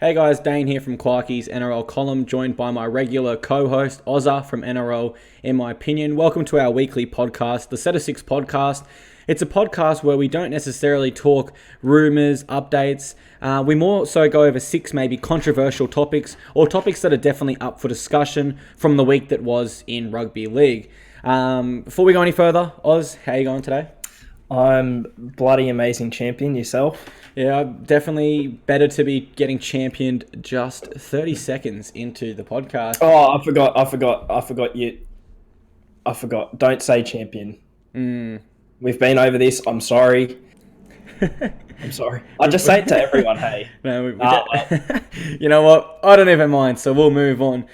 Hey guys, Dane here from Clarkey's NRL column, joined by my regular co-host, Ozza from NRL, in my opinion. Welcome to our weekly podcast, the Set of Six podcast. It's a podcast where we don't necessarily talk rumours, updates. We more so go over six maybe controversial topics or topics that are definitely up for discussion from the week that was in Rugby League. Before we go any further, Oz, how are you going today? I'm bloody amazing champion. Yourself? Yeah, definitely better to be getting championed just 30 seconds into the podcast. Oh, I forgot. Don't say champion. We've been over this. I'm sorry. I'm sorry. I just say it to everyone, hey. No, you know what? I don't even mind, so we'll move on.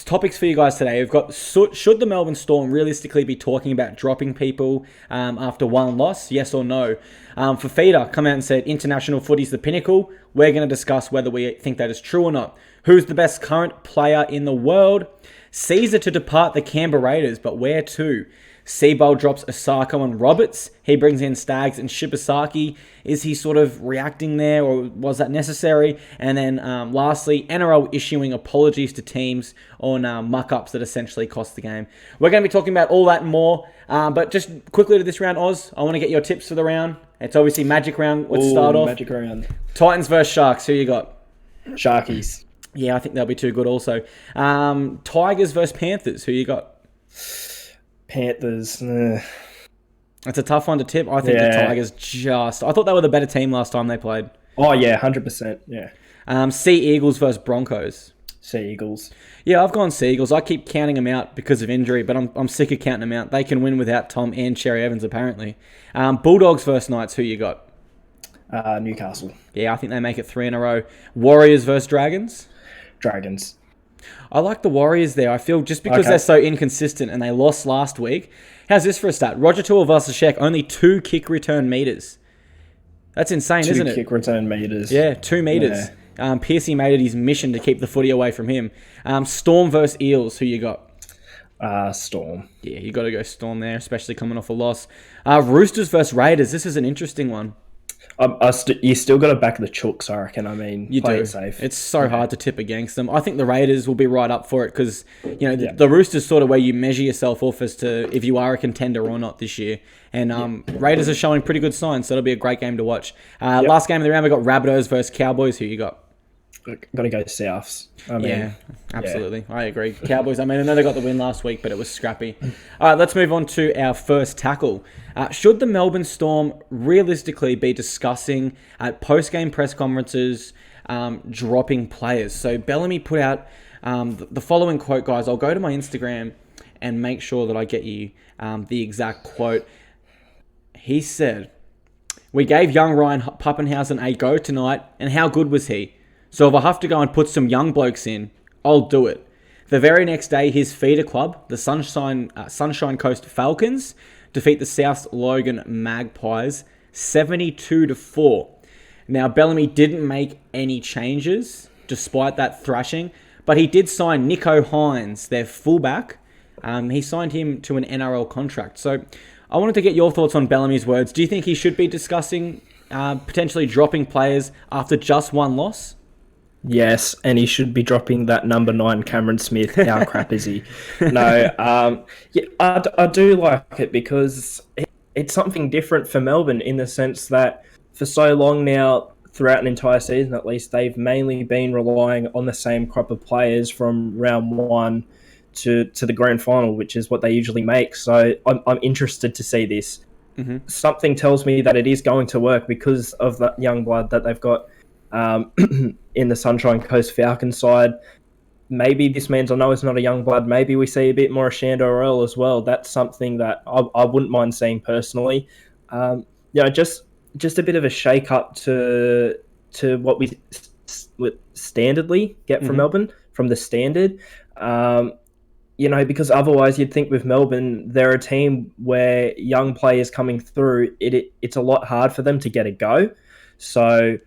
Topics for you guys today. We've got, should the Melbourne Storm realistically be talking about dropping people after one loss? Yes or no? For Feeder, come out and said international footy's the pinnacle. We're going to discuss whether we think that is true or not. Who's the best current player in the world? Caesar to depart the Canberra Raiders, but where to? Seabold drops Osako and Roberts. He brings in Staggs and Shibasaki. Is he sort of reacting there, or was that necessary? And then lastly, NRL issuing apologies to teams on muck-ups that essentially cost the game. We're going to be talking about all that and more. But just quickly to this round, Oz, I want to get your tips for the round. It's obviously Magic Round. Let's start off. Magic Round. Titans versus Sharks. Who you got? Sharkies. Yeah, I think they'll be too good also. Tigers versus Panthers. Who you got? Panthers. It's a tough one to tip. I think the Tigers I thought they were the better team last time they played. Oh, yeah, 100%. Yeah. Sea Eagles versus Broncos. Sea Eagles. Yeah, I've gone Sea Eagles. I keep counting them out because of injury, but I'm sick of counting them out. They can win without Tom and Cherry Evans, apparently. Bulldogs versus Knights. Who you got? Newcastle. Yeah, I think they make it 3 in a row. Warriors versus Dragons. Dragons. I like the Warriors there. I feel just because they're so inconsistent and they lost last week. How's this for a stat? Roger Tuivasa-Sheck, only 2 kick return meters. That's insane, isn't it? 2 kick return meters. Yeah, 2 meters. Yeah. Piercy made it his mission to keep the footy away from him. Storm versus Eels. Who you got? Storm. Yeah, you got to go Storm there, especially coming off a loss. Roosters versus Raiders. This is an interesting one. You still got to back the Chooks, I reckon. I mean, you play do. It safe. It's so hard to tip against them. I think the Raiders will be right up for it because the Roosters sort of where you measure yourself off as to if you are a contender or not this year. And Raiders are showing pretty good signs, so it'll be a great game to watch. Last game of the round, we got Rabbitohs versus Cowboys. Who you got? Got to go Souths. Yeah, absolutely. I agree. Cowboys, I know they got the win last week, but it was scrappy. All right, let's move on to our first tackle. Should the Melbourne Storm realistically be discussing at post-game press conferences dropping players? So Bellamy put out the following quote, guys. I'll go to my Instagram and make sure that I get you the exact quote. He said, "We gave young Ryan Pappenhausen a go tonight, and how good was he? So if I have to go and put some young blokes in, I'll do it." The very next day, his feeder club, the Sunshine Coast Falcons, defeat the South Logan Magpies 72-4. Now, Bellamy didn't make any changes despite that thrashing, but he did sign Nico Hines, their fullback. He signed him to an NRL contract. So I wanted to get your thoughts on Bellamy's words. Do you think he should be discussing potentially dropping players after just one loss? Yes, and he should be dropping that number 9 Cameron Smith. How crap is he? No, I do like it because it's something different for Melbourne in the sense that for so long now, throughout an entire season at least, they've mainly been relying on the same crop of players from round 1 to the grand final, which is what they usually make. So I'm interested to see this. Mm-hmm. Something tells me that it is going to work because of that young blood that they've got in the Sunshine Coast Falcons side. Maybe this means, I know it's not a young blood, maybe we see a bit more of Shandor as well. That's something that I wouldn't mind seeing personally. Just a bit of a shake-up to what we standardly get from Melbourne, from the standard. Because otherwise you'd think with Melbourne, they're a team where young players coming through, it's a lot hard for them to get a go. So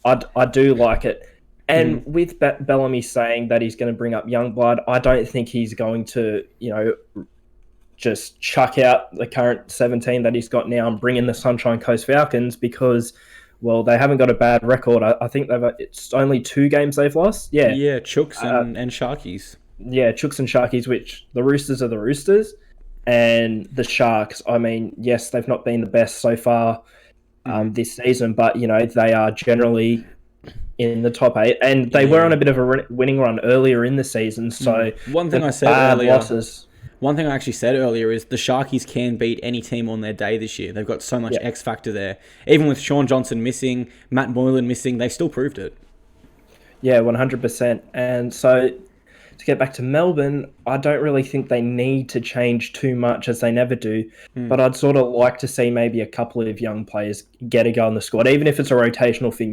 I do like it. And with Bellamy saying that he's going to bring up young blood, I don't think he's going to, just chuck out the current 17 that he's got now and bring in the Sunshine Coast Falcons, because Well, they haven't got a bad record. I think it's only 2 games they've lost. Yeah, Yeah, Chooks and Sharkies. yeah, Chooks and Sharkies, which the Roosters are the Roosters, and the Sharks. I mean, yes, they've not been the best so far this season, but they are generally in the top 8, and they were on a bit of a winning run earlier in the season. So One thing the I said bad earlier. losses. One thing I actually said earlier is the Sharkies can beat any team on their day this year. They've got so much X factor there. Even with Sean Johnson missing, Matt Moylan missing, they still proved it. Yeah, 100%. And so to get back to Melbourne, I don't really think they need to change too much, as they never do. But I'd sort of like to see maybe a couple of young players get a go in the squad, even if it's a rotational thing.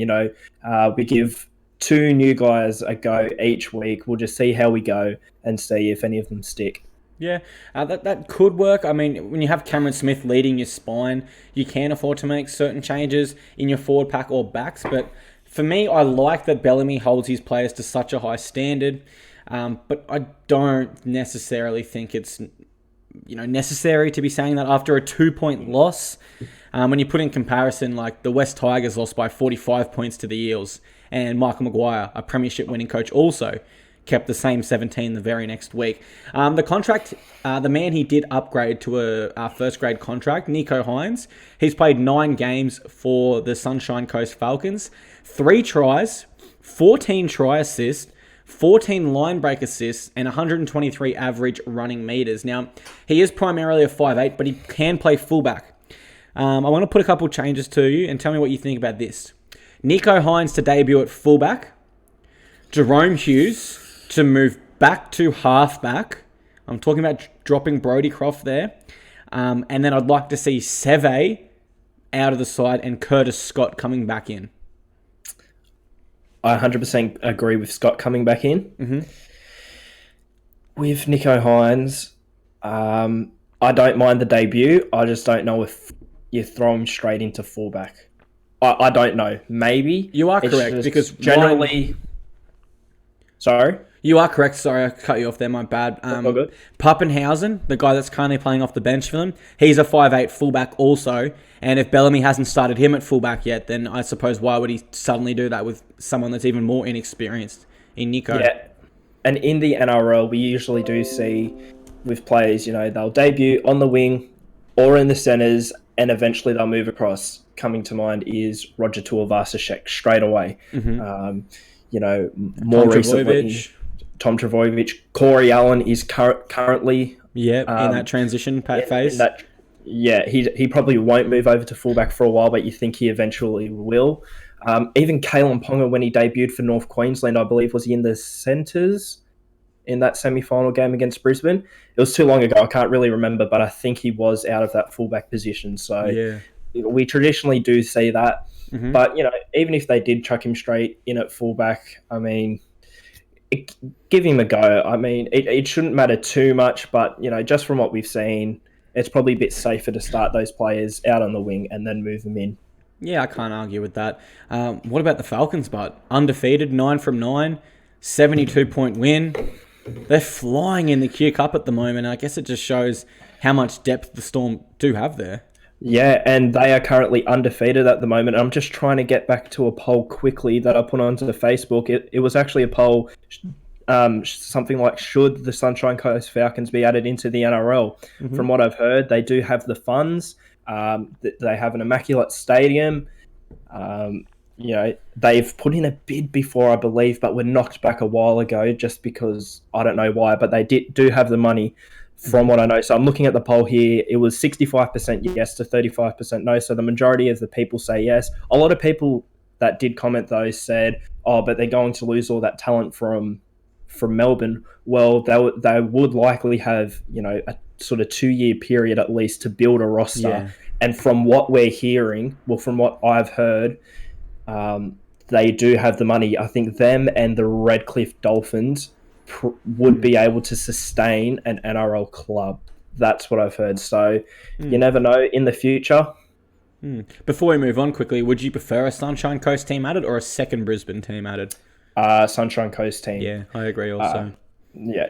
We give 2 new guys a go each week. We'll just see how we go and see if any of them stick. Yeah, that could work. I mean, when you have Cameron Smith leading your spine, you can afford to make certain changes in your forward pack or backs. But for me, I like that Bellamy holds his players to such a high standard. But I don't necessarily think it's necessary to be saying that after a 2-point loss. When you put in comparison, like the West Tigers lost by 45 points to the Eels, and Michael Maguire, a premiership winning coach, also kept the same 17 the very next week. The contract, the man he did upgrade to a first grade contract, Nico Hines, he's played 9 games for the Sunshine Coast Falcons, 3 tries, 14 try assists, 14 line break assists, and 123 average running meters. Now, he is primarily a 5'8", but he can play fullback. I want to put a couple changes to you and tell me what you think about this. Nico Hines to debut at fullback, Jerome Hughes to move back to halfback. I'm talking about dropping Brodie Croft there. And then I'd like to see Seve out of the side and Curtis Scott coming back in. I 100% agree with Scott coming back in. Mm-hmm. With Nico Hines, I don't mind the debut. I just don't know if you throw him straight into fullback. I don't know. Maybe. You are correct, because generally... Sorry? You are correct. Sorry, I cut you off there. My bad. All good. Pappenhausen, the guy that's currently playing off the bench for them, he's a 5'8" fullback also. And if Bellamy hasn't started him at fullback yet, then I suppose why would he suddenly do that with someone that's even more inexperienced in Nico? Yeah. And in the NRL, we usually do see with players, they'll debut on the wing or in the centres, and eventually they'll move across. Coming to mind is Roger Tuivasa-Sheck straight away. Mm-hmm. More recently, Tom Trbojevic. Corey Allen is currently in that transition phase. He probably won't move over to fullback for a while, but you think he eventually will. Even Kalen Ponga, when he debuted for North Queensland, I believe, was he in the centres in that semi-final game against Brisbane? It was too long ago. I can't really remember, but I think he was out of that fullback position. So we traditionally do see that. Mm-hmm. But, even if they did chuck him straight in at fullback, I mean, give him a go. I mean, it shouldn't matter too much, but, just from what we've seen, it's probably a bit safer to start those players out on the wing and then move them in. Yeah, I can't argue with that. What about the Falcons, but undefeated, 9 from 9, 72-point win. They're flying in the Q Cup at the moment. I guess it just shows how much depth the Storm do have there. Yeah, and they are currently undefeated at the moment. I'm just trying to get back to a poll quickly that I put onto the Facebook. It was actually a poll, something like, should the Sunshine Coast Falcons be added into the NRL? Mm-hmm. From what I've heard, they do have the funds. They have an immaculate stadium. They've put in a bid before, I believe, but were knocked back a while ago just because, I don't know why, but they do have the money. From what I know. So I'm looking at the poll here. It was 65% yes to 35% no. So the majority of the people say yes. A lot of people that did comment, though, said, but they're going to lose all that talent from Melbourne. Well, they would likely have, a sort of 2-year period at least to build a roster. Yeah. And from what we're hearing, from what I've heard, they do have the money. I think them and the Redcliffe Dolphins would be able to sustain an NRL club. That's what I've heard. So you never know in the future. Before we move on quickly, would you prefer a Sunshine Coast team added or a second Brisbane team added? Sunshine Coast team. Yeah, I agree also.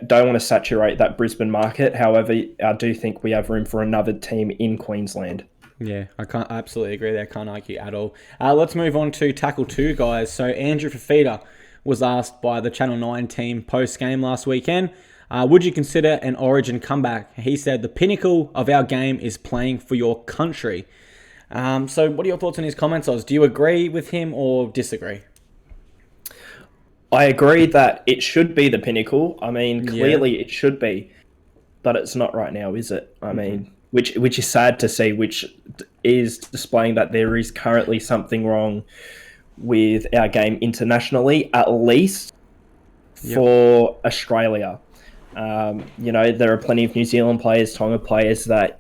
Don't want to saturate that Brisbane market. However, I do think we have room for another team in Queensland. Yeah, I can't absolutely agree there. Can't argue at all. Let's move on to tackle 2, guys. So Andrew Fafita was asked by the Channel 9 team post-game last weekend, would you consider an Origin comeback? He said, the pinnacle of our game is playing for your country. So what are your thoughts on his comments, Oz? Do you agree with him or disagree? I agree that it should be the pinnacle. I mean, clearly it should be, but it's not right now, is it? I mean, which is sad to see, which is displaying that there is currently something wrong with our game internationally, at least for Australia. There are plenty of New Zealand players, Tonga players that,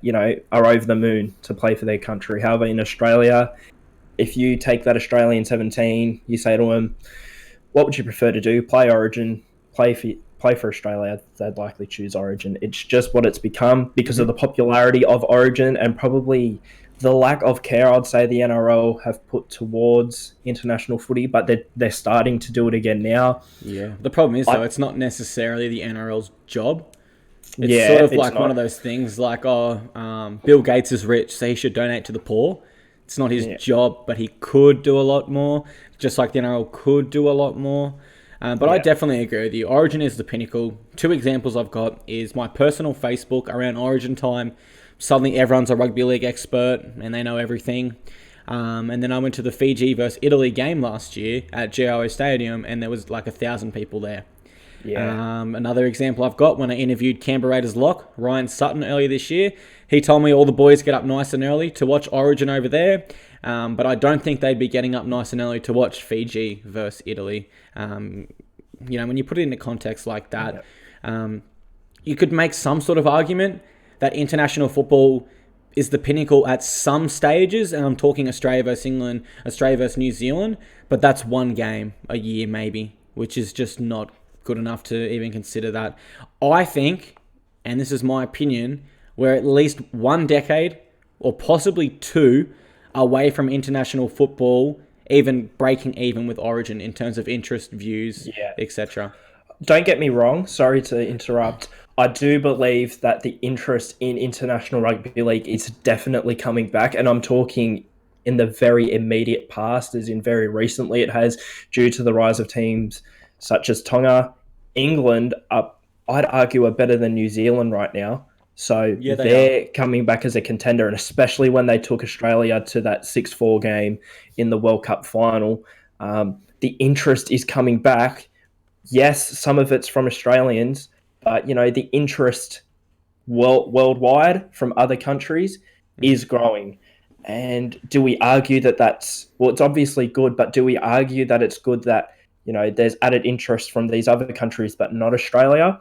are over the moon to play for their country. However, in Australia, if you take that Australian 17, you say to them, what would you prefer to do? Play Origin, play for Australia, they'd likely choose Origin. It's just what it's become because of the popularity of Origin and probably the lack of care, I'd say, the NRL have put towards international footy, but they're starting to do it again now. Yeah. The problem is, though, it's not necessarily the NRL's job. It's sort of like one of those things like, Bill Gates is rich, so he should donate to the poor. It's not his job, but he could do a lot more, just like the NRL could do a lot more. But I definitely agree with you. Origin is the pinnacle. 2 examples I've got is my personal Facebook around Origin time. Suddenly everyone's a rugby league expert and they know everything. And then I went to the Fiji versus Italy game last year at GIO Stadium and there was like 1,000 people there. Yeah. Another example I've got, when I interviewed Canberra Raiders lock Ryan Sutton earlier this year, he told me all the boys get up nice and early to watch Origin over there. But I don't think they'd be getting up nice and early to watch Fiji versus Italy. When you put it into context like that, you could make some sort of argument that international football is the pinnacle at some stages, and I'm talking Australia versus England, Australia versus New Zealand, but that's one game a year maybe, which is just not good enough to even consider that. I think, and this is my opinion, we're at least 1 decade or possibly 2 away from international football even breaking even with Origin in terms of interest, views, etc. Don't get me wrong, sorry to interrupt. I do believe that the interest in International Rugby League is definitely coming back, and I'm talking in the very immediate past, as in very recently it has, due to the rise of teams such as Tonga. England, I'd argue, are better than New Zealand right now. So they're coming back as a contender, and especially when they took Australia to that 6-4 game in the World Cup final, the interest is coming back. Yes, some of it's from Australians, but the interest worldwide from other countries is growing. And do we argue that it's obviously good, but do we argue that it's good that there's added interest from these other countries but not Australia?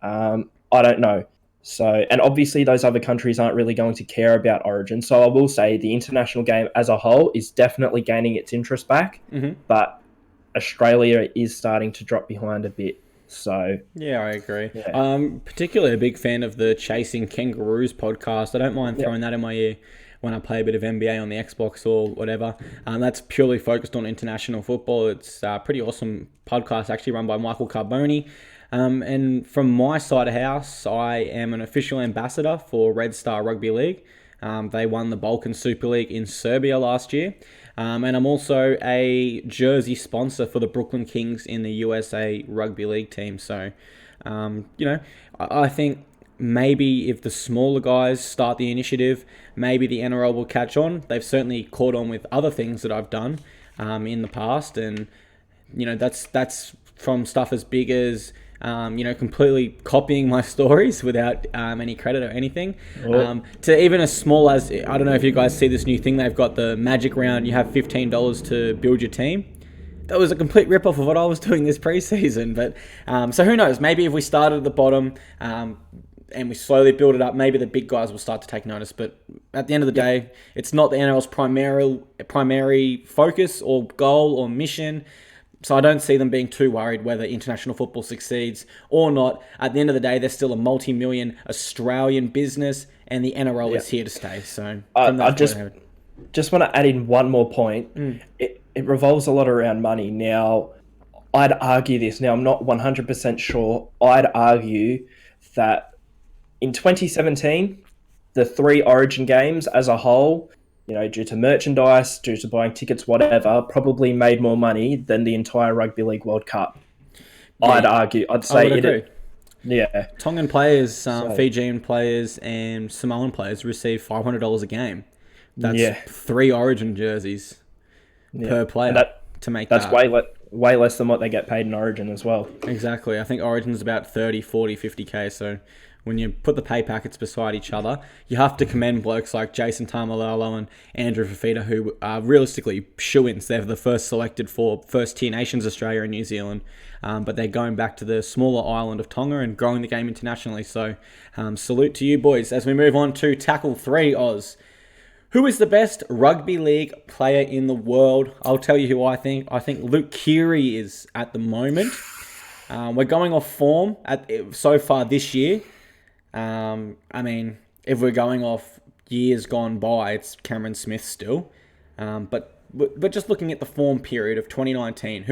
I don't know. So, and obviously those other countries aren't really going to care about Origin. So I will say the international game as a whole is definitely gaining its interest back, but Australia is starting to drop behind a bit. So yeah, I agree. I'm particularly a big fan of the Chasing Kangaroos podcast. I don't mind throwing that in my ear when I play a bit of NBA on the Xbox or whatever. That's purely focused on international football. It's a pretty awesome podcast, actually run by Michael Carboni. And from my side of house, I am an official ambassador for Red Star Rugby League. They won the Balkan Super League in Serbia last year. And I'm also a jersey sponsor for the Brooklyn Kings in the USA Rugby League team. So, I think maybe if the smaller guys start the initiative, maybe the NRL will catch on. They've certainly caught on with other things that I've done in the past. And, that's from stuff as big as completely copying my stories without any credit or anything, to even as small as, I don't know if you guys see this new thing, they've got the Magic Round, you have $15 to build your team. That was a complete rip-off of what I was doing this preseason, but so who knows, maybe if we started at the bottom and we slowly build it up, maybe the big guys will start to take notice, but at the end of the day, it's not the NRL's primary focus or goal or mission. So I don't see them being too worried whether international football succeeds or not. At the end of the day, they're still a multi-million Australian business, and the NRL is here to stay. So I just want to add in one more point. It revolves a lot around money. Now, I'd argue this. Now, I'm not 100% sure. I'd argue that in 2017, the 3 Origin games as a whole, due to merchandise, due to buying tickets, whatever, probably made more money than the entire Rugby League World Cup. Yeah, I'd argue. I'd I would say agree. Yeah. Tongan players, Fijian players, and Samoan players receive $500 a game. That's 3 Origin jerseys per player to make that. That's way less than what they get paid in Origin as well. Exactly. I think Origin's about 30, 40, 50k. So when you put the pay packets beside each other, you have to commend blokes like Jason Tamalalo and Andrew Fafita, who are realistically shoo-ins. They're the first selected for first-tier nations, Australia and New Zealand. But they're going back to the smaller island of Tonga and growing the game internationally. So salute to you, boys. As we move on to Tackle 3, Oz. Who is the best rugby league player in the world? I'll tell you who I think. I think Luke Keary is at the moment. We're going off form so far this year. If we're going off years gone by, it's Cameron Smith still. But just looking at the form period of 2019,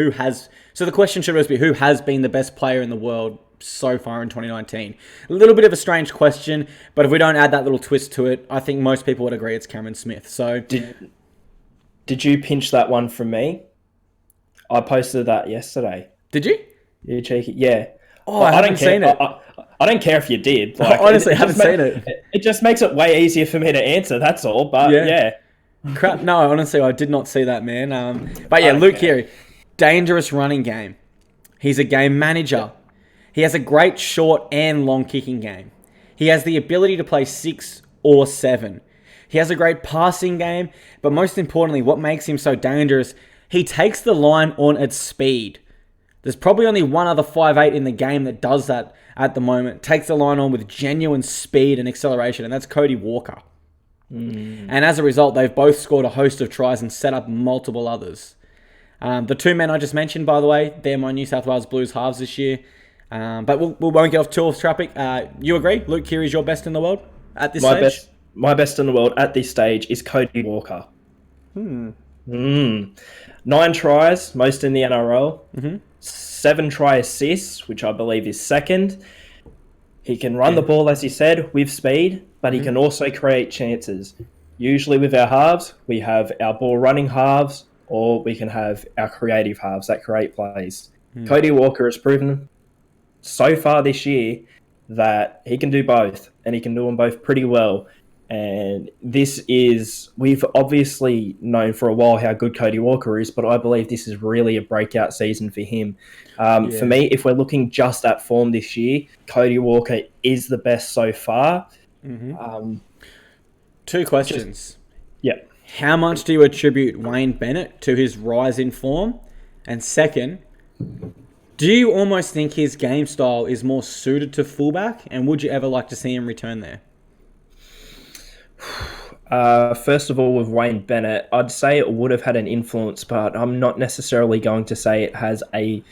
so the question should always be, who has been the best player in the world so far in 2019? A little bit of a strange question, but if we don't add that little twist to it, I think most people would agree it's Cameron Smith. So did you pinch that one from me? I posted that yesterday. Did you? You cheeky. Yeah. Oh, I haven't seen it. I don't care if you did. Honestly, I haven't seen it. It just makes it way easier for me to answer, that's all. But yeah. Crap. No, honestly, I did not see that, man. But yeah, Luke Keary, dangerous running game. He's a game manager. He has a great short and long kicking game. He has the ability to play 6 or 7. He has a great passing game, but most importantly, what makes him so dangerous, he takes the line on its speed. There's probably only one other 5'8" in the game that does that at the moment. Takes the line on with genuine speed and acceleration, and that's Cody Walker. And as a result, they've both scored a host of tries and set up multiple others. The 2 men I just mentioned, by the way, they're my New South Wales Blues halves this year. But we won't get off too off topic. You agree? Luke Keary is your best in the world at this stage? My best in the world at this stage is Cody Walker. 9 tries, most in the NRL. 7 try assists, which I believe is second. He can run the ball, as you said, with speed, but he can also create chances. Usually with our halves, we have our ball running halves, or we can have our creative halves that create plays. Cody Walker has proven so far this year that he can do both, and he can do them both pretty well. And we've obviously known for a while how good Cody Walker is, but I believe this is really a breakout season for him. For me, if we're looking just at form this year, Cody Walker is the best so far. 2 questions. Yeah. How much do you attribute Wayne Bennett to his rise in form? And second, do you almost think his game style is more suited to fullback? And would you ever like to see him return there? First of all, with Wayne Bennett, I'd say it would have had an influence, but I'm not necessarily going to say it has a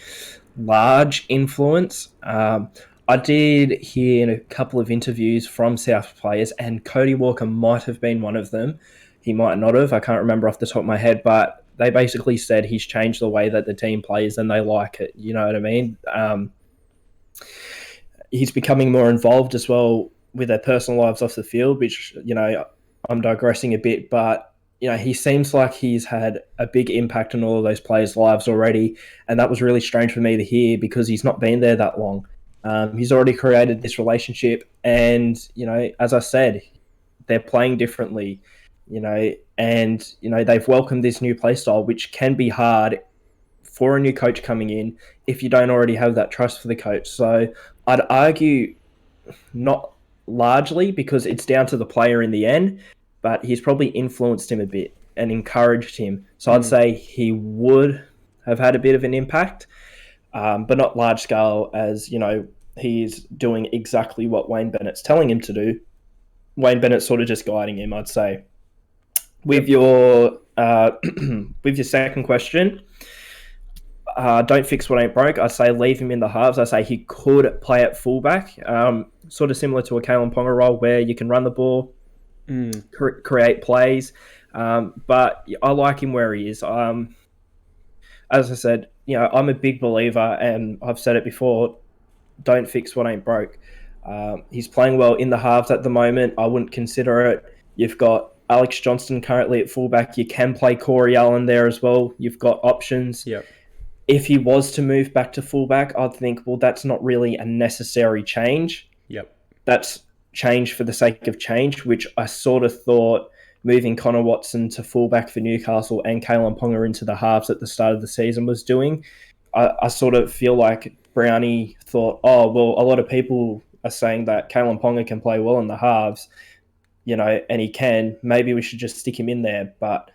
large influence. I did hear in a couple of interviews from South players, and Cody Walker might have been one of them. He might not have. I can't remember off the top of my head, but they basically said he's changed the way that the team plays and they like it. You know what I mean? He's becoming more involved as well with their personal lives off the field, which, I'm digressing a bit, but, he seems like he's had a big impact on all of those players' lives already. And that was really strange for me to hear because he's not been there that long. He's already created this relationship and, as I said, they're playing differently, and, they've welcomed this new play style, which can be hard for a new coach coming in if you don't already have that trust for the coach. So I'd argue not largely because it's down to the player in the end, but he's probably influenced him a bit and encouraged him. So I'd say he would have had a bit of an impact, but not large scale as, he's doing exactly what Wayne Bennett's telling him to do. Wayne Bennett's sort of just guiding him, I'd say. With your second question, don't fix what ain't broke. I'd say leave him in the halves. I say he could play at fullback, sort of similar to a Kalen Ponga role where you can run the ball, create plays. But I like him where he is. As I said, I'm a big believer, and I've said it before, don't fix what ain't broke. He's playing well in the halves at the moment. I wouldn't consider it. You've got Alex Johnston currently at fullback. You can play Corey Allen there as well. You've got options. Yep. If he was to move back to fullback, I'd think, well, that's not really a necessary change. Yep. That's change for the sake of change, which I sort of thought moving Connor Watson to fullback for Newcastle and Kalen Ponga into the halves at the start of the season was doing. I sort of feel like Brownie thought, oh, well, a lot of people are saying that Kalen Ponga can play well in the halves, and he can. Maybe we should just stick him in there. But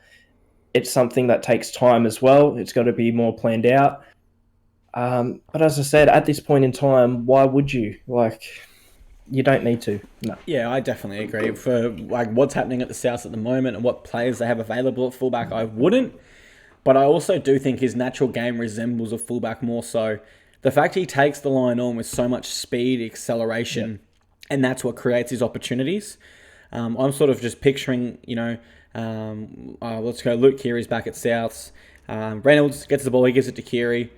it's something that takes time as well. It's got to be more planned out. But as I said, at this point in time, why would you? You don't need to. No. Yeah, I definitely agree. For what's happening at the South at the moment and what players they have available at fullback, I wouldn't. But I also do think his natural game resembles a fullback more so. The fact he takes the line on with so much speed, acceleration, and that's what creates his opportunities. I'm sort of just picturing, let's go. Luke Keary's back at Souths. Reynolds gets the ball, he gives it to Keary.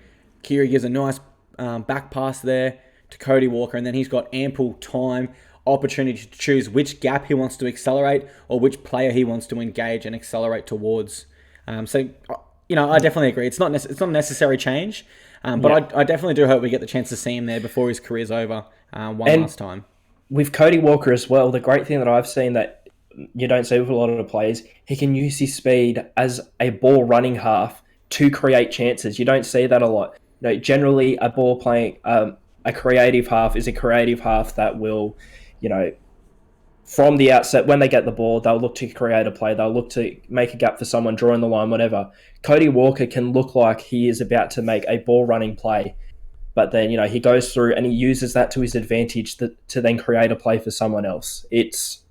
Keary gives a nice back pass there to Cody Walker, and then he's got ample time, opportunity to choose which gap he wants to accelerate or which player he wants to engage and accelerate towards. I definitely agree. It's not a necessary change, but I definitely do hope we get the chance to see him there before his career's over last time. With Cody Walker as well, the great thing that I've seen that you don't see with a lot of the players, he can use his speed as a ball running half to create chances. You don't see that a lot. Generally, a ball playing a creative half is a creative half that will, from the outset, when they get the ball, they'll look to create a play. They'll look to make a gap for someone, drawing the line, whatever. Cody Walker can look like he is about to make a ball running play, but then, he goes through and he uses that to his advantage to then create a play for someone else. It's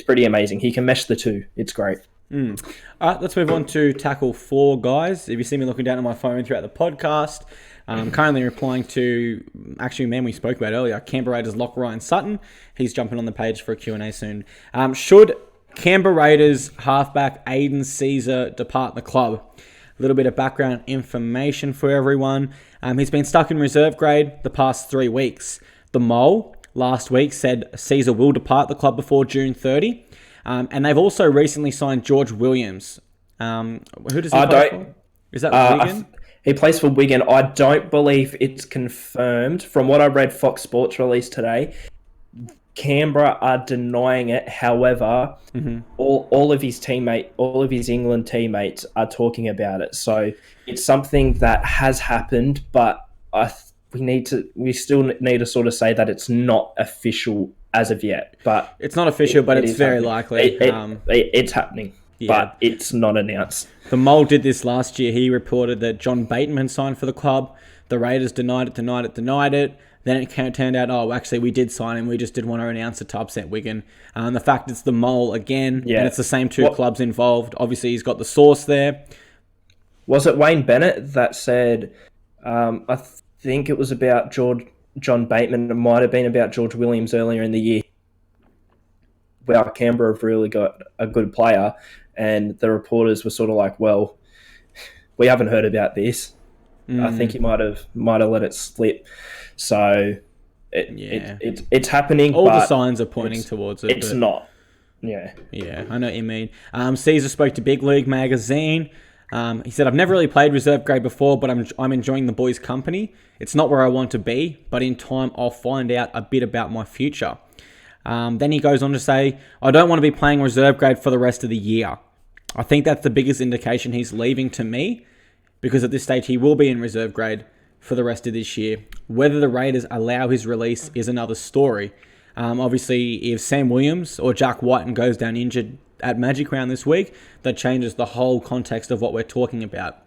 pretty amazing. He can mesh the two. It's great. All right, let's move on to tackle 4, guys. If you see me looking down at my phone throughout the podcast, I'm currently replying to, actually, man, we spoke about earlier, Canberra Raiders lock Ryan Sutton. He's jumping on the page for a Q&A soon. Should Canberra Raiders halfback Aiden Caesar depart the club? A little bit of background information for everyone. He's been stuck in reserve grade the past 3 weeks. The Mole last week said Caesar will depart the club before June 30. And they've also recently signed George Williams. Who does he play for? Is that Wigan? He plays for Wigan. I don't believe it's confirmed. From what I read, Fox Sports released today, Canberra are denying it. However, all of his England teammates are talking about it. So it's something that has happened, but we still need to sort of say that it's not official as of yet. But it's not official, but it's very likely. It's happening. Yeah. But it's not announced. The Mole did this last year. He reported that John Bateman signed for the club. The Raiders denied it. Then it turned out, actually, we did sign him. We just didn't want to announce it to upset Wigan. The fact it's the Mole again, and it's the same two clubs involved. Obviously, he's got the source there. Was it Wayne Bennett that said, I think it was about John Bateman. It might have been about George Williams earlier in the year. Well, Canberra have really got a good player. And the reporters were sort of like, well, we haven't heard about this. I think he might have let it slip. So it's happening. All the signs are pointing towards it. It's not. Yeah. Yeah, I know what you mean. Caesar spoke to Big League Magazine. He said, I've never really played reserve grade before, but I'm enjoying the boys' company. It's not where I want to be, but in time I'll find out a bit about my future. Then he goes on to say, I don't want to be playing reserve grade for the rest of the year. I think that's the biggest indication he's leaving to me, because at this stage he will be in reserve grade for the rest of this year. Whether the Raiders allow his release is another story. Obviously, if Sam Williams or Jack Whiten goes down injured at Magic Round this week, that changes the whole context of what we're talking about.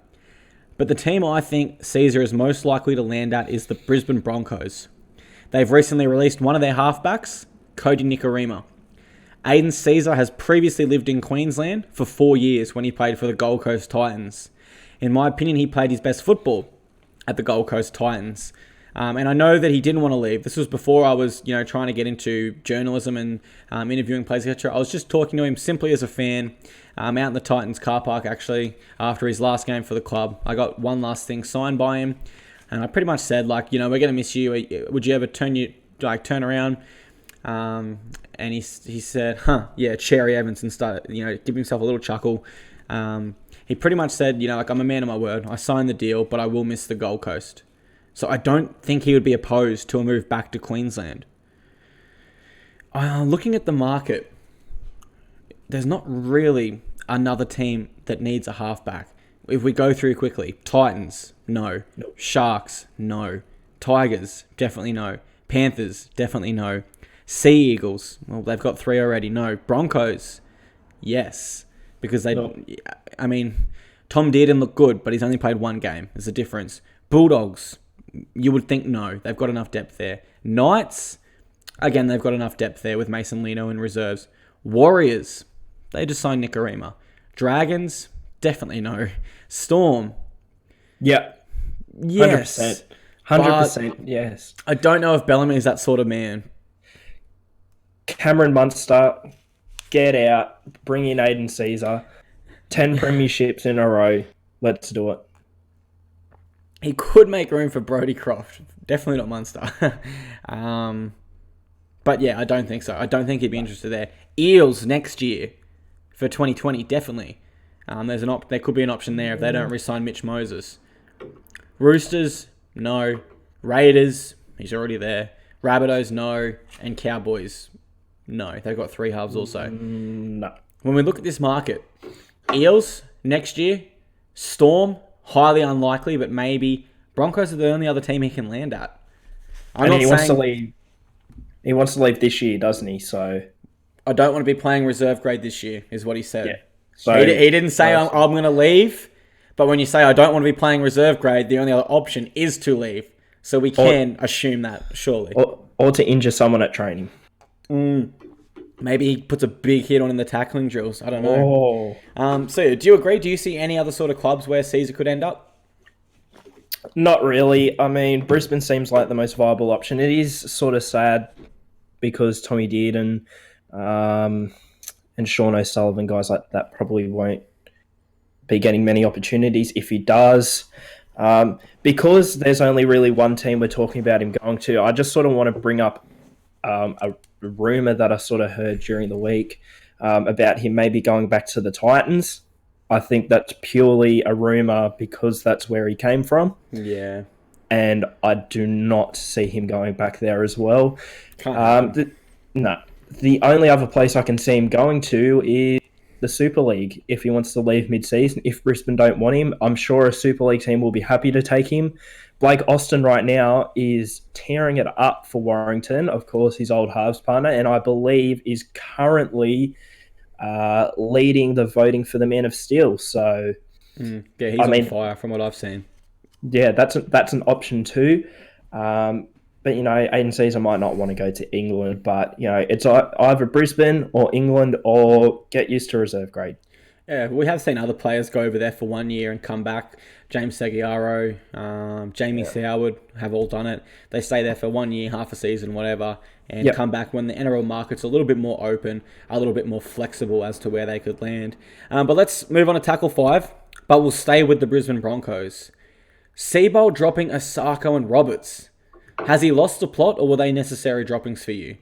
But the team I think Caesar is most likely to land at is the Brisbane Broncos. They've recently released one of their halfbacks, Cody Nikorima. Aiden Caesar has previously lived in Queensland for 4 years when he played for the Gold Coast Titans. In my opinion, he played his best football at the Gold Coast Titans. And I know that he didn't want to leave. This was before I was, trying to get into journalism and interviewing players, etc. I was just talking to him simply as a fan, out in the Titans car park, actually, after his last game for the club. I got one last thing signed by him, and I pretty much said, we're going to miss you. Would you ever turn like turn around, and he said, yeah, Cherry Evans, and started, give himself a little chuckle. He pretty much said, like, I'm a man of my word. I signed the deal, but I will miss the Gold Coast. So I don't think he would be opposed to a move back to Queensland. Looking at the market, there's not really another team that needs a halfback. If we go through quickly, Titans, no. Nope. Sharks, no. Tigers, definitely no. Panthers, definitely no. Sea Eagles, well, they've got 3 already, no. Broncos, yes. Because Tom Dearden looked good, but he's only played 1 game. There's a difference. Bulldogs, you would think no. They've got enough depth there. Knights, again, they've got enough depth there with Mason Lino in reserves. Warriors, they just signed Nicarima. Dragons, definitely no. Storm, yeah, yes. 100%, yes. I don't know if Bellamy is that sort of man. Cameron Munster, get out, bring in Aiden Caesar, 10 premierships in a row. Let's do it. He could make room for Brodie Croft. Definitely not Munster. But yeah, I don't think so. I don't think he'd be interested there. Eels next year for 2020, definitely. There could be an option there if they don't re-sign Mitch Moses. Roosters, no. Raiders, he's already there. Rabbitohs, no. And Cowboys, no. They've got 3 halves also. No. When we look at this market, Eels next year, Storm, highly unlikely, but maybe. Broncos are the only other team he can land at. Wants to leave. He wants to leave this year, doesn't he? So I don't want to be playing reserve grade this year, is what he said. yeah. So he didn't say I'm going to leave, but when you say I don't want to be playing reserve grade, the only other option is to leave. So we can assume that, surely. Or to injure someone at training. Maybe he puts a big hit on in the tackling drills. I don't know. So do you agree? Do you see any other sort of clubs where Caesar could end up? Not really. I mean, Brisbane seems like the most viable option. It is sort of sad because Tommy Dearden and Sean O'Sullivan, guys like that, probably won't be getting many opportunities if he does. Because there's only really one team we're talking about him going to, I just sort of want to bring up a rumour that I sort of heard during the week about him maybe going back to the Titans. I think that's purely a rumour because that's where he came from. Yeah. And I do not see him going back there as well. The only other place I can see him going to is the Super League if he wants to leave mid-season. If Brisbane don't want him, I'm sure a Super League team will be happy to take him. Blake Austin right now is tearing it up for Warrington, of course, his old halves partner, and I believe is currently leading the voting for the Man of Steel. So, yeah, he's on fire from what I've seen. Yeah, that's an option too. But, Aiden Caesar might not want to go to England, but, it's either Brisbane or England or get used to reserve grade. Yeah, we have seen other players go over there for 1 year and come back. James Seguiaro, Jamie Soward have all done it. They stay there for 1 year, half a season, whatever, and come back when the NRL market's a little bit more open, a little bit more flexible as to where they could land. But let's move on to tackle 5, but we'll stay with the Brisbane Broncos. Seabold dropping Osako and Roberts. Has he lost the plot, or were they necessary droppings for you?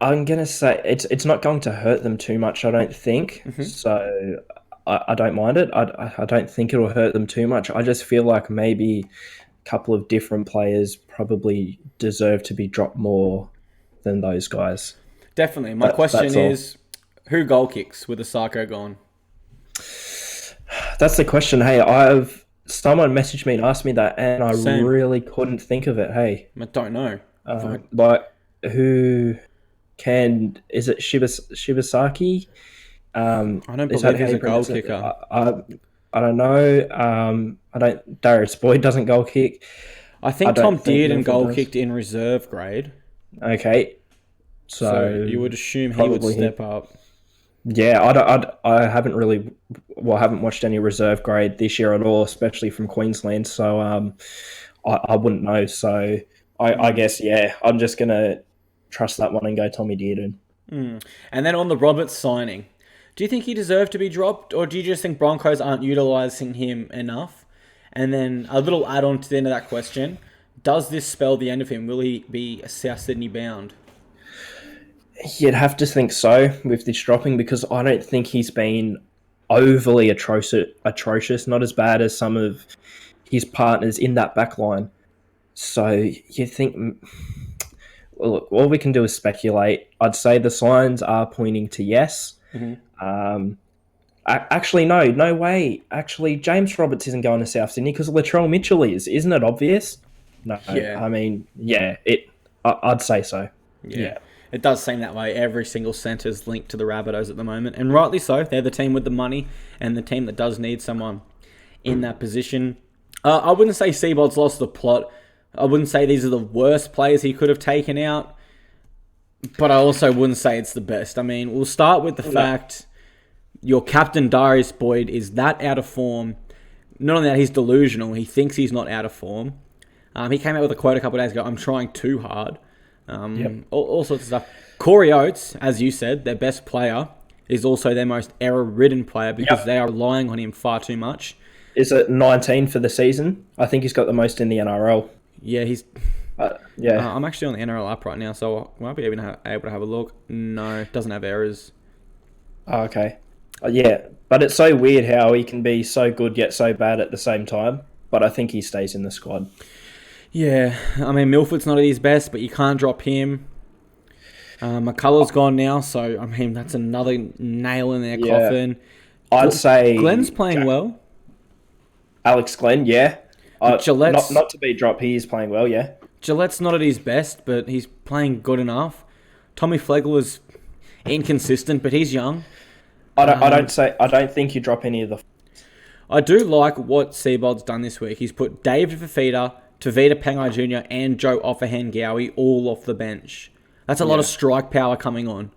I'm gonna say it's not going to hurt them too much, I don't think. Mm-hmm. So I don't mind it. I don't think it'll hurt them too much. I just feel like maybe a couple of different players probably deserve to be dropped more than those guys. Definitely. My question is, who goal kicks with Osako gone? That's the question. Hey, someone messaged me and asked me that, and I really couldn't think of it. Hey, I don't know. Who can? Is it Shibasaki? I don't believe he's a goal kicker. I don't know. Darius Boyd doesn't goal kick. I think Tom Dearden goal kicked in reserve grade. Okay, so you would assume he would step up. Yeah, I haven't watched any reserve grade this year at all, especially from Queensland. So I wouldn't know. So I guess I'm just gonna trust that one and go Tommy Dearden. And then on the Roberts signing, do you think he deserved to be dropped, or do you just think Broncos aren't utilising him enough? And then a little add-on to the end of that question. Does this spell the end of him? Will he be South Sydney bound? You'd have to think so with this dropping, because I don't think he's been overly atrocious, not as bad as some of his partners in that back line. So you think, well, look, all we can do is speculate. I'd say the signs are pointing to yes. Actually, no way. Actually, James Roberts isn't going to South Sydney because Latrell Mitchell is. Isn't it obvious? No, Yeah. I mean, yeah, I'd say so. Yeah. It does seem that way. Every single centre's linked to the Rabbitohs at the moment. And rightly so. They're the team with the money and the team that does need someone in that position. I wouldn't say Seabold's lost the plot. I wouldn't say these are the worst players he could have taken out. But I also wouldn't say it's the best. I mean, we'll start with the fact your captain, Darius Boyd, is that out of form. Not only that, he's delusional. He thinks he's not out of form. He came out with a quote a couple of days ago, "I'm trying too hard." All sorts of stuff. Corey Oates, as you said, their best player, is also their most error-ridden player because they are relying on him far too much. Is it 19 for the season? I think he's got the most in the NRL. Yeah, he's... yeah. I'm actually on the NRL app right now, so I might be able to have a look. No, it doesn't have errors. Oh, okay. Yeah, but it's so weird how he can be so good yet so bad at the same time. But I think he stays in the squad. Yeah, I mean, Milford's not at his best, but you can't drop him. McCullough's gone now, so, I mean, that's another nail in their coffin. I'd say... Glenn's playing well. Alex Glenn, yeah. Gillette's... Not to be dropped, he is playing well, yeah. Gillette's not at his best, but he's playing good enough. Tommy Flegel is inconsistent, but he's young. I don't think you drop any of the... I do like what Seabold's done this week. He's put David Fafita, Tavita Pangai Jr. and Joe Offahan-Gowie all off the bench. That's a lot of strike power coming on.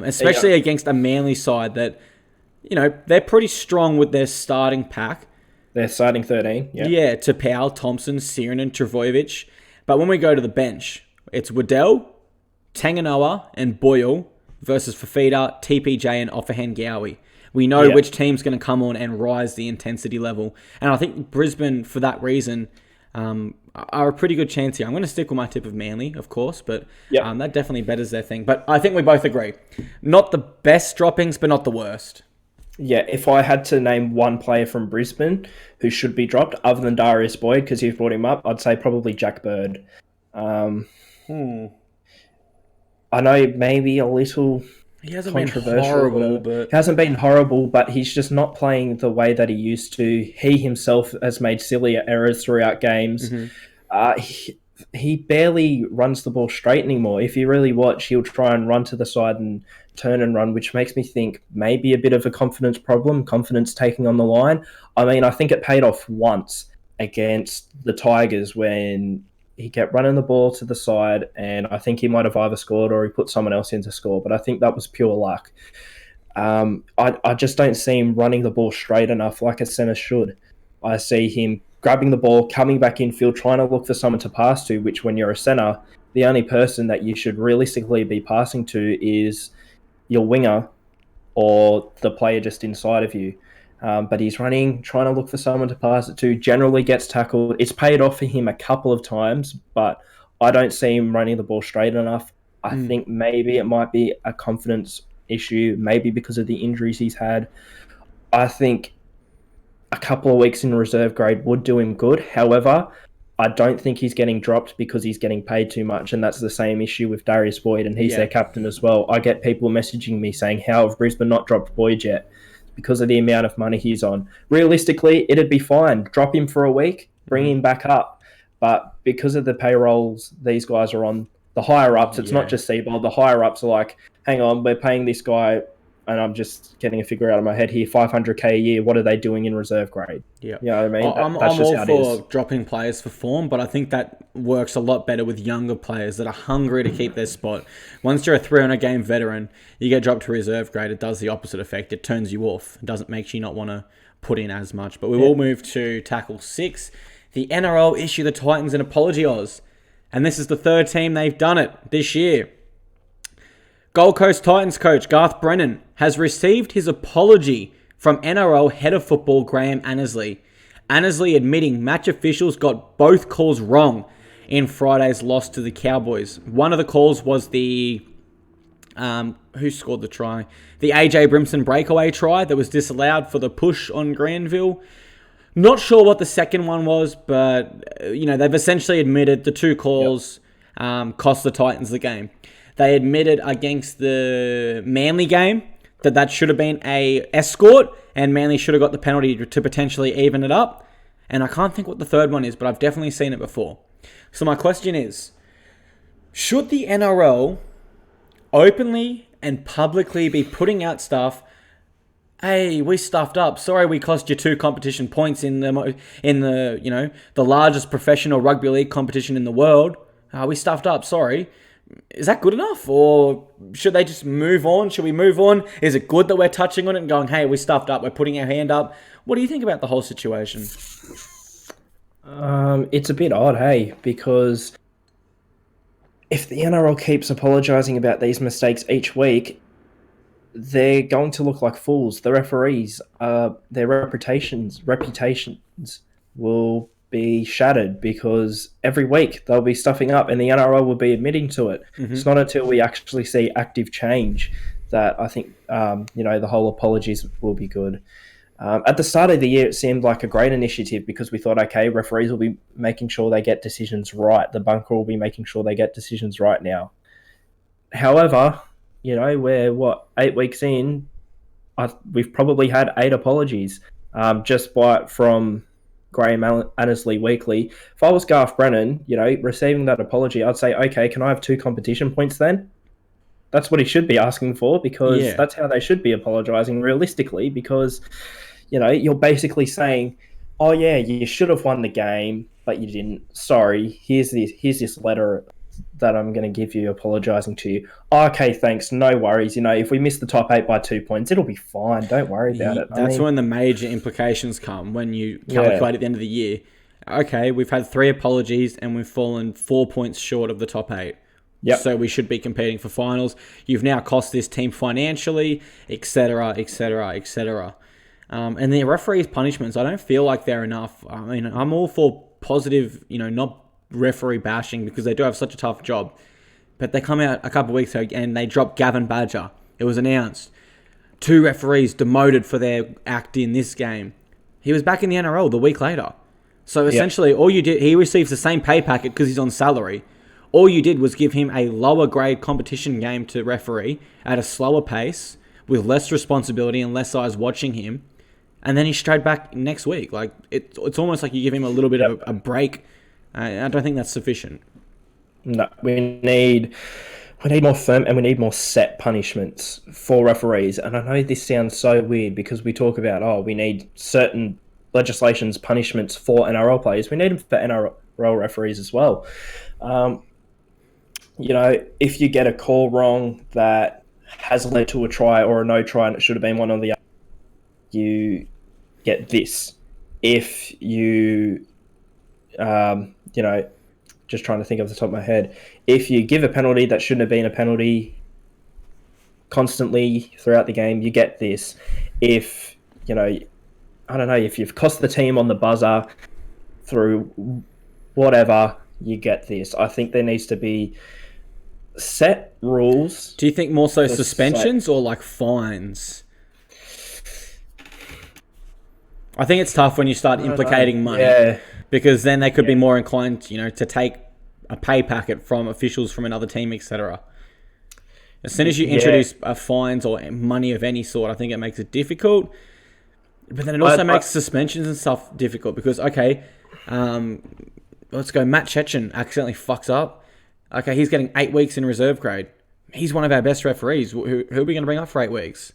Especially against a Manly side that, you know, they're pretty strong with their starting pack. They're starting 13, yeah. Yeah, Tapau, Thompson, Siren and Travojevic. But when we go to the bench, it's Waddell, Tanganoa and Boyle versus Fafita, TPJ and Offahan-Gowie. We know which team's going to come on and rise the intensity level. And I think Brisbane, for that reason, are a pretty good chance here. I'm going to stick with my tip of Manly, of course, but that definitely betters their thing. But I think we both agree. Not the best droppings, but not the worst. Yeah, if I had to name one player from Brisbane who should be dropped, other than Darius Boyd, because you've brought him up, I'd say probably Jack Bird. I know maybe a little... He hasn't controversial, been horrible, but... He hasn't been horrible, but he's just not playing the way that he used to. He himself has made silly errors throughout games. He barely runs the ball straight anymore. If you really watch, he'll try and run to the side and turn and run, which makes me think maybe a bit of a confidence problem, confidence taking on the line. I mean, I think it paid off once against the Tigers when he kept running the ball to the side, and I think he might have either scored or he put someone else in to score, but I think that was pure luck. I just don't see him running the ball straight enough like a centre should. I see him grabbing the ball, coming back infield, trying to look for someone to pass to, which when you're a centre, the only person that you should realistically be passing to is your winger or the player just inside of you. But he's running, trying to look for someone to pass it to, generally gets tackled. It's paid off for him a couple of times, but I don't see him running the ball straight enough. I think maybe it might be a confidence issue, maybe because of the injuries he's had. I think a couple of weeks in reserve grade would do him good. However, I don't think he's getting dropped because he's getting paid too much, and that's the same issue with Darius Boyd, and he's their captain as well. I get people messaging me saying, how have Brisbane not dropped Boyd yet? Because of the amount of money he's on. Realistically, it'd be fine. Drop him for a week, bring him back up. But because of the payrolls these guys are on, the higher-ups, it's not just Seabold, the higher-ups are like, hang on, we're paying this guy, and I'm just getting a figure out of my head here, $500K a year, what are they doing in reserve grade? Yeah. You know what I mean? I'm all for dropping players for form, but I think that works a lot better with younger players that are hungry to keep their spot. Once you're a 300-game veteran, you get dropped to reserve grade, it does the opposite effect. It turns you off. It doesn't make you not want to put in as much. But we will move to tackle 6. The NRL issue the Titans an apology, Oz. And this is the third team they've done it this year. Gold Coast Titans coach Garth Brennan has received his apology from NRL head of football Graham Annesley. Annesley admitting match officials got both calls wrong in Friday's loss to the Cowboys. One of the calls was the... who scored the try? The AJ Brimson breakaway try that was disallowed for the push on Granville. Not sure what the second one was, but, they've essentially admitted the two calls cost the Titans the game. They admitted against the Manly game that should have been a escort, and Manly should have got the penalty to potentially even it up. And I can't think what the third one is, but I've definitely seen it before. So my question is, should the NRL openly and publicly be putting out stuff? Hey, we stuffed up. Sorry, we cost you 2 competition points in the largest professional rugby league competition in the world. We stuffed up. Sorry. Is that good enough, or should they just move on? Should we move on? Is it good that we're touching on it and going, "Hey, we stuffed up. We're putting our hand up"? What do you think about the whole situation? It's a bit odd, hey, because if the NRL keeps apologising about these mistakes each week, they're going to look like fools. The referees, their reputations will be shattered because every week they'll be stuffing up and the NRL will be admitting to it. Mm-hmm. It's not until we actually see active change that I think, the whole apologies will be good. At the start of the year, it seemed like a great initiative because we thought, okay, referees will be making sure they get decisions right. The bunker will be making sure they get decisions right now. However, we're 8 weeks in, we've probably had 8 apologies just from Graham Annesley weekly. If I was Garth Brennan, receiving that apology, I'd say, okay, can I have 2 competition points then? That's what he should be asking for because that's how they should be apologising realistically because, you're basically saying, oh yeah, you should have won the game, but you didn't. Sorry, here's this letter that I'm going to give you apologising to you. Okay, thanks, no worries. If we miss the top 8 by 2 points, it'll be fine. Don't worry about it. That's when the major implications come, when you calculate at the end of the year. Okay, we've had 3 apologies and we've fallen 4 points short of the top 8. Yep. So we should be competing for finals. You've now cost this team financially, etc., etc., etc. And the referees' punishments, I don't feel like they're enough. I mean, I'm all for positive, not referee bashing because they do have such a tough job. But they come out a couple of weeks ago and they drop Gavin Badger. It was announced. 2 referees demoted for their act in this game. He was back in the NRL the week later. So essentially, all you did, he receives the same pay packet because he's on salary. All you did was give him a lower grade competition game to referee at a slower pace with less responsibility and less eyes watching him. And then he's straight back next week. Like it's almost like you give him a little bit of a break. I don't think that's sufficient. No, we need more firm and we need more set punishments for referees. And I know this sounds so weird because we talk about, we need certain legislations, punishments for NRL players. We need them for NRL referees as well. If you get a call wrong that has led to a try or a no try and it should have been one or the other, you get this. If you, just trying to think off the top of my head, if you give a penalty that shouldn't have been a penalty constantly throughout the game, you get this. If, if you've cost the team on the buzzer through whatever, you get this. I think there needs to be set rules. Do you think more so suspensions or like fines? I think it's tough when you start implicating money because then they could be more inclined, to take a pay packet from officials from another team, etc. As soon as you introduce fines or money of any sort, I think it makes it difficult. But then it also makes suspensions and stuff difficult because, let's go. Matt Chechen accidentally fucks up. Okay, he's getting 8 weeks in reserve grade. He's one of our best referees. Who are we going to bring up for 8 weeks?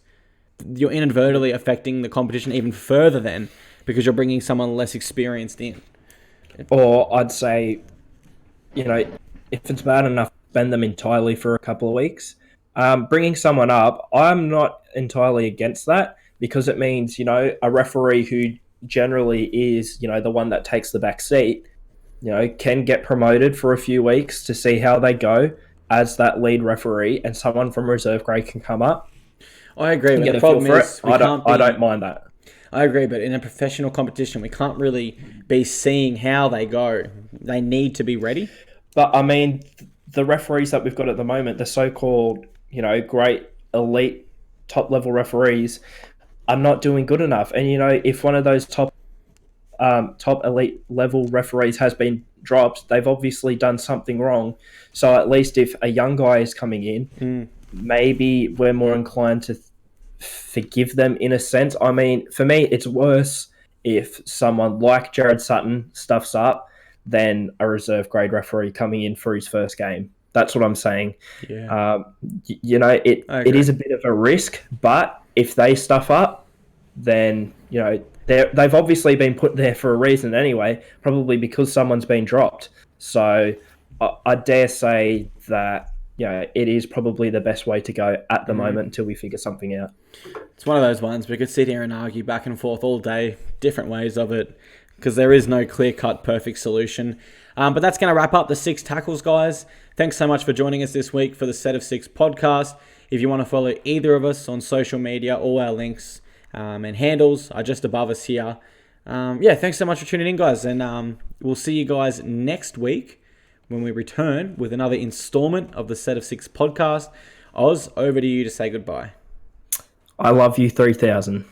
You're inadvertently affecting the competition even further then because you're bringing someone less experienced in. Or I'd say, if it's bad enough, bend them entirely for a couple of weeks. Bringing someone up, I'm not entirely against that because it means, a referee who generally is, the one that takes the back seat, can get promoted for a few weeks to see how they go as that lead referee and someone from reserve grade can come up. I agree. But the problem is I don't mind that. I agree, but in a professional competition, we can't really be seeing how they go. They need to be ready. But I mean, the referees that we've got at the moment, the so-called, great elite top-level referees, are not doing good enough. And if one of those top elite level referees has been dropped, they've obviously done something wrong. So at least if a young guy is coming in, maybe we're more inclined to forgive them in a sense. I mean, for me, it's worse if someone like Jared Sutton stuffs up than a reserve grade referee coming in for his first game. That's what I'm saying. Yeah. It is a bit of a risk, but if they stuff up, then they've obviously been put there for a reason anyway, probably because someone's been dropped. So I dare say that it is probably the best way to go at the moment until we figure something out. It's one of those ones we could sit here and argue back and forth all day, different ways of it, because there is no clear-cut perfect solution. But that's going to wrap up the 6 tackles, guys. Thanks so much for joining us this week for the Set of 6 podcast. If you want to follow either of us on social media, all our links and handles are just above us here. Thanks so much for tuning in, guys. And we'll see you guys next week when we return with another installment of the Set of 6 podcast. Oz, over to you to say goodbye. I love you 3000.